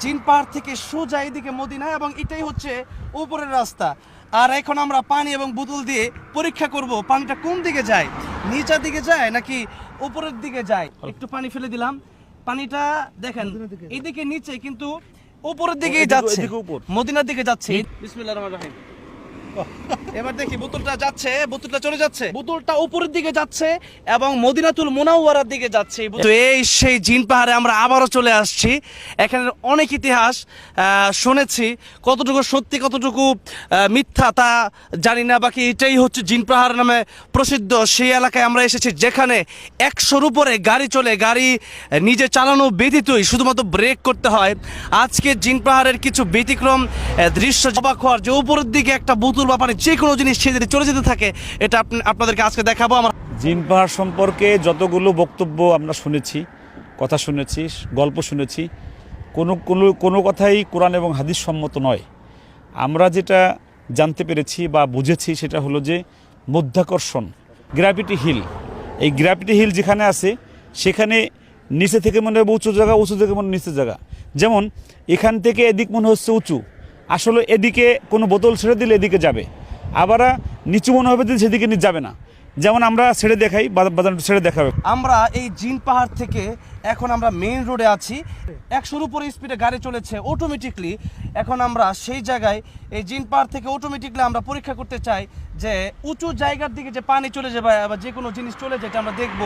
জিন পাহাড় থেকে সোজা এদিকে মদিনা এবং এটাই হচ্ছে উপরের রাস্তা। আর এখন আমরা পানি এবং বোতল দিয়ে পরীক্ষা করব পানিটা কোন দিকে যায়, নিচের দিকে যায় নাকি উপরের দিকে যায়। একটু পানি ফেলে দিলাম, পানিটা দেখেন এইদিকে নিচে কিন্তু উপরের দিকেই যাচ্ছে, মদিনার দিকে যাচ্ছে। বিসমিল্লাহির রহমানির রহিম। এবার দেখি বোতলটা যাচ্ছে, বোতলটা চলে যাচ্ছে, বোতলটা উপরের দিকে যাচ্ছে এবং মদিনাতুল মুনাওয়ারার দিকে যাচ্ছে। তো এই সেই জিন পাহাড়ে আমরা আবারও চলে আসছি। এখানে অনেক ইতিহাস শুনেছি, কতটুকু সত্যি কতটুকু মিথ্যা তা জানি না। বাকি এটাই হচ্ছে জিন পাহাড় নামে প্রসিদ্ধ সেই এলাকায় আমরা এসেছি, যেখানে 100-র উপরে গাড়ি চলে, গাড়ি নিজে চালানো ব্যতীতই শুধুমাত্র ব্রেক করতে হয়। আজকে জিন পাহাড়ের কিছু ব্যতিক্রম দৃশ্য, অবাক হওয়ার, যে উপরের দিকে একটা বোতল বা পানি যে কোনো জিনিস ছেড়ে চলে যেতে থাকে, এটা আপনাদেরকে আজকে দেখাবো। আমরা জিন পাহাড় সম্পর্কে যতগুলো বক্তব্য আমরা শুনেছি, কথা শুনেছি, গল্প শুনেছি, কোনো কথাই কোরআন এবং হাদিস সম্মত নয়। আমরা যেটা জানতে পেরেছি বা বুঝেছি সেটা হলো যে মধ্যাকর্ষণ, গ্র্যাভিটি হিল, এই গ্র্যাভিটি হিল যেখানে আছে সেখানে নিচে থেকে মনে হবে উঁচু জায়গা, উঁচু থেকে মনে নিচে জায়গা। যেমন এখান থেকে এদিক মনে হচ্ছে উঁচু, আসলে এদিকে কোনো বোতল ছেড়ে দিলে এদিকে যাবে, আবার নিচু মনে হবে যে সেদিকে যাবে না। যেমন আমরা ছেড়ে দেখাই, বাদাম ছেড়ে দেখাবে। আমরা এই জিন পাহাড় থেকে এখন আমরা মেইন রোডে আছি, 100-র উপরে স্পিডে গাড়ি চলেছে অটোমেটিকলি। এখন আমরা সেই জায়গায় এই জিন পাহাড় থেকে অটোমেটিকলি আমরা পরীক্ষা করতে চাই যে উঁচু জায়গার দিকে যে পানি চলে যাবে বা যে কোনো জিনিস চলে যায়, এটা আমরা দেখব।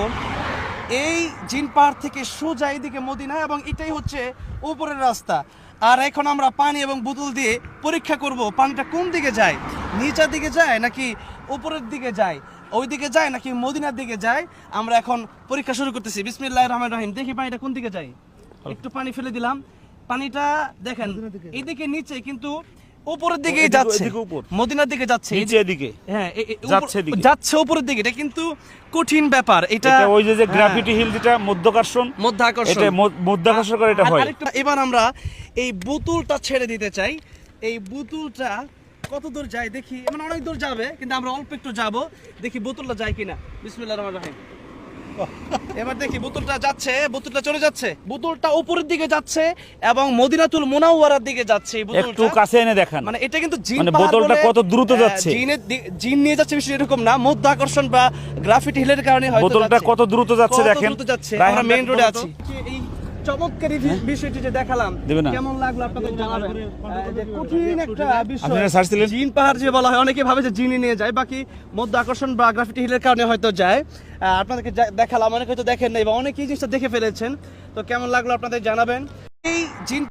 এই জিন পাহাড় থেকে সোজা এদিকে মদিনা এবং এটাই হচ্ছে উপরের রাস্তা। আর এখন আমরা পানি এবং বোতল দিয়ে পরীক্ষা করব পানিটা কোন দিকে যায়, নিচের দিকে যায় নাকি উপরের দিকে যায়, ওই দিকে যায় নাকি মদিনার দিকে যায়। আমরা এখন পরীক্ষা শুরু করতেছি। বিসমিল্লাহির রহমানির রহিম। দেখি পানিটা কোন দিকে যায়। একটু পানি ফেলে দিলাম, পানিটা দেখেন এইদিকে নিচে কিন্তু উপরের দিকেই যাচ্ছে, মদিনার দিকে যাচ্ছে, হ্যাঁ যাচ্ছে উপরের দিকে। এটা কিন্তু কঠিন ব্যাপার। এটা ওই যে গ্র্যাভিটি হিল, যেটা মধ্যাকর্ষণ করে এটা হয়। এবার আমরা এই বোতলটা ছেড়ে দিতে চাই। এই বোতলটা কত দূর যায় দেখি, মানে অনেক দূর যাবে কিন্তু আমরা অল্প একটু যাব, দেখি বোতলটা যায় কিনা। বিসমিল্লাহির রহমানির রহিম। এবার দেখি বোতলটা যাচ্ছে, বোতলটা চলে যাচ্ছে, বোতলটা উপরের দিকে যাচ্ছে এবং মদিনাতুল মুনাওয়ারার দিকে যাচ্ছে। একটু কাছে এনে দেখান, মানে এটা কিন্তু জিন মানে বোতলটা কত দ্রুত যাচ্ছে। জিন নিয়ে যাচ্ছে বিষয় এরকম না, মধ্যাকর্ষণ বা গ্রাফিটি হিলের কারণে হয়তো বোতলটা কত দ্রুত যাচ্ছে দেখেন। আমরা মেইন রোডে আছি। এই চমৎকার বিষয়টি যে দেখালাম, কেমন লাগলো আপনাদের জানাবেন। যে কঠিন একটা বিষয়, জিন পাহাড় যে বলা হয়, অনেকে ভাবে যে জিনি নিয়ে যায়, বাকি মধ্য আকর্ষণ বা গ্রাফিটি হিলের কারণে হয়তো যায়। আপনাদেরকে দেখালাম, অনেকে হয়তো দেখেন নাই বা অনেকেই জিনিসটা দেখে ফেলেছেন। তো কেমন লাগলো আপনাদের জানাবেন। এই জিন